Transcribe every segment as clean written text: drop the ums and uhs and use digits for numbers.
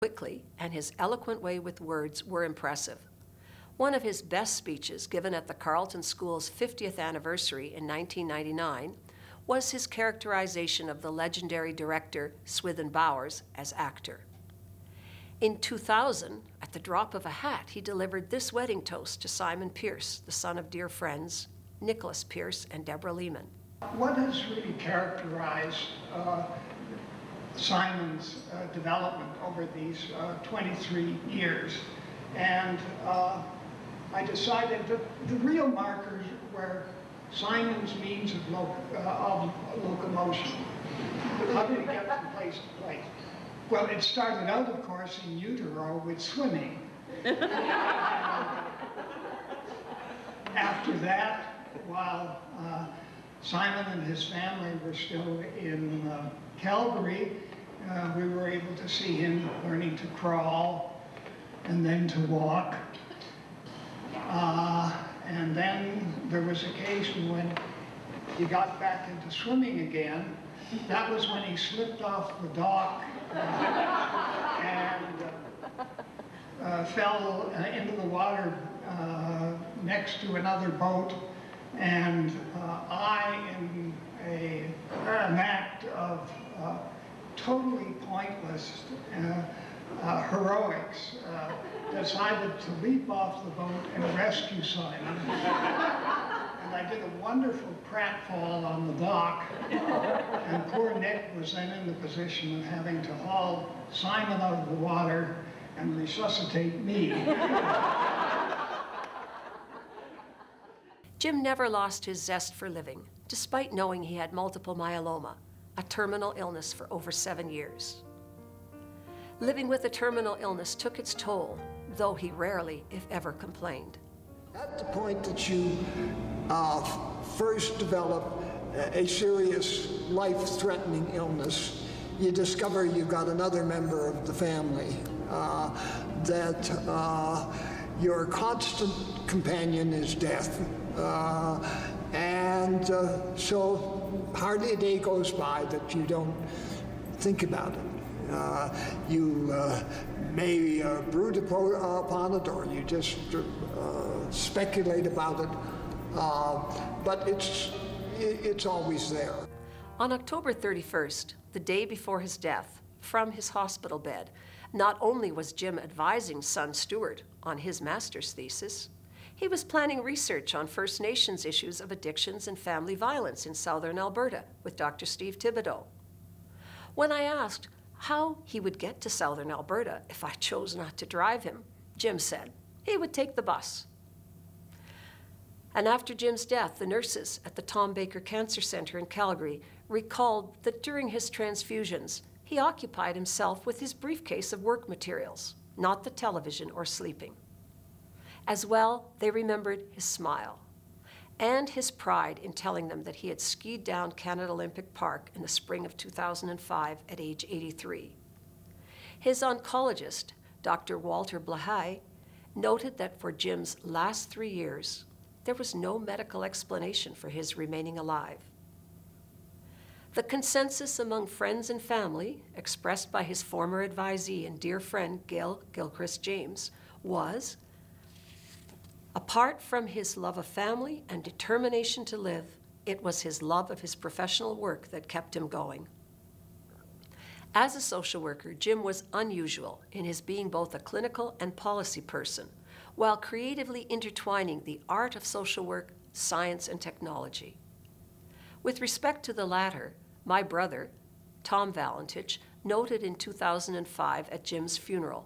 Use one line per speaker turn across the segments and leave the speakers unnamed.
quickly, and his eloquent way with words were impressive. One of his best speeches, given at the Carleton School's 50th anniversary in 1999, was his characterization of the legendary director Swithin Bowers as actor. In 2000, at the drop of a hat, he delivered this wedding toast to Simon Pearce, the son of dear friends Nicholas Pearce and Deborah Lehman.
What has really characterized Simon's development over these 23 years? And I decided that the real markers were Simon's means of locomotion. How did he get from place to place? Well, it started out, of course, in utero with swimming. After that, while Simon and his family were still in Calgary, we were able to see him learning to crawl and then to walk. And then there was an occasion when he got back into swimming again. That was when he slipped off the dock and fell into the water next to another boat. And I, in an act of totally pointless heroics, decided to leap off the boat and rescue Simon. And I did a wonderful pratfall on the dock, and poor Nick was then in the position of having to haul Simon out of the water and resuscitate me.
Jim never lost his zest for living, despite knowing he had multiple myeloma, a terminal illness for over 7 years. Living with a terminal illness took its toll, though he rarely, if ever, complained.
At the point that you first develop a serious life-threatening illness, you discover you've got another member of the family, that your constant companion is death. So hardly a day goes by that you don't think about it. You may brood upon it, or you just speculate about it, but it's always there.
On October 31st, the day before his death, from his hospital bed, not only was Jim advising son Stuart on his master's thesis, he was planning research on First Nations issues of addictions and family violence in southern Alberta with Dr. Steve Thibodeau. When I asked how he would get to southern Alberta if I chose not to drive him, Jim said he would take the bus. And after Jim's death, the nurses at the Tom Baker Cancer Centre in Calgary recalled that during his transfusions, he occupied himself with his briefcase of work materials, not the television or sleeping. As well, they remembered his smile and his pride in telling them that he had skied down Canada Olympic Park in the spring of 2005 at age 83. His oncologist, Dr. Walter Blahai, noted that for Jim's last 3 years, there was no medical explanation for his remaining alive. The consensus among friends and family, expressed by his former advisee and dear friend Gail Gilchrist James, was, apart from his love of family and determination to live, it was his love of his professional work that kept him going. As a social worker, Jim was unusual in his being both a clinical and policy person, while creatively intertwining the art of social work, science, and technology. With respect to the latter, my brother, Tom Valentich, noted in 2005 at Jim's funeral.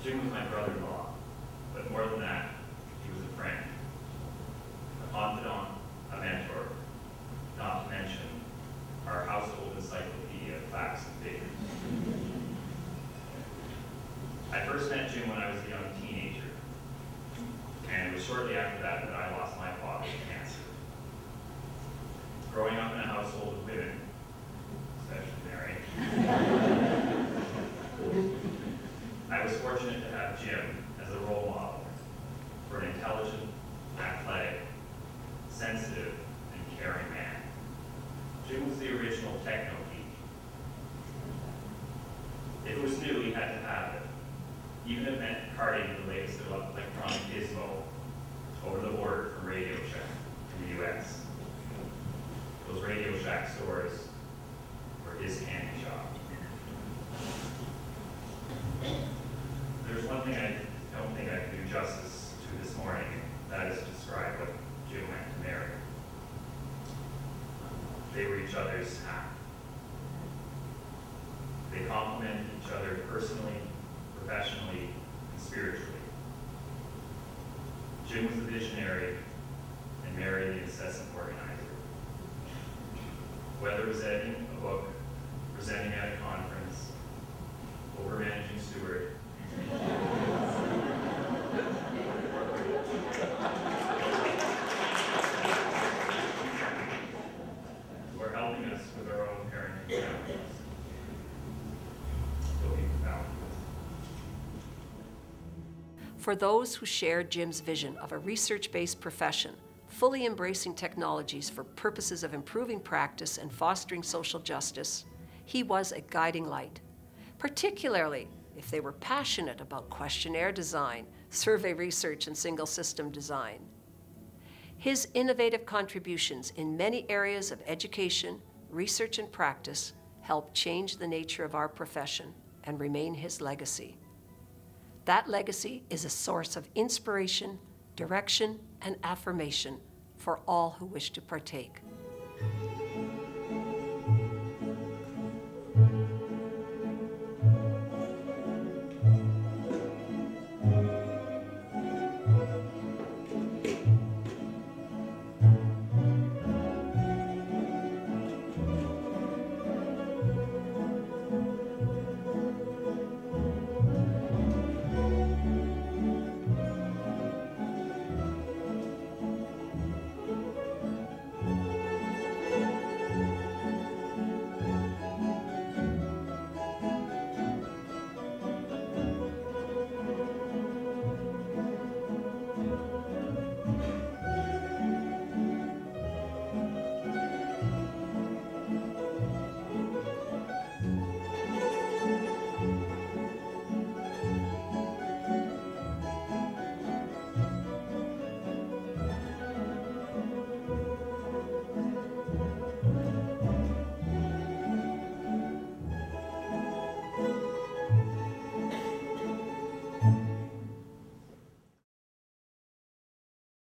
Jim was my brother-in-law, but more than that, he was a friend, a confidant, a mentor, not to mention our household encyclopedia of facts and figures. I first met Jim when I was a young teenager, and it was shortly after that that I lost my father to cancer. Growing up in a household of women, especially Mary, I was fortunate to have Jim as a role model for an intelligent, athletic, sensitive, and caring man. Jim was the original techno geek. it was new, he had to have it. Even if it meant carting the latest electronic gizmo over the border from Radio Shack in the US. Those Radio Shack stores were his candy shop. There's one thing I don't think I can do justice to this morning, and that is to describe what Jim meant to Mary. They were each other's half. They complemented each other personally, professionally, and spiritually. Jim was the visionary, and Mary the incessant organizer. Whether it was editing a book, presenting at a conference, over-managing steward, or helping us with our own parenting challenges. Will be profound.
For those who shared Jim's vision of a research-based profession, fully embracing technologies for purposes of improving practice and fostering social justice, he was a guiding light, particularly if they were passionate about questionnaire design, survey research, and single system design. His innovative contributions in many areas of education, research, and practice helped change the nature of our profession and remain his legacy. That legacy is a source of inspiration, direction, and affirmation for all who wish to partake.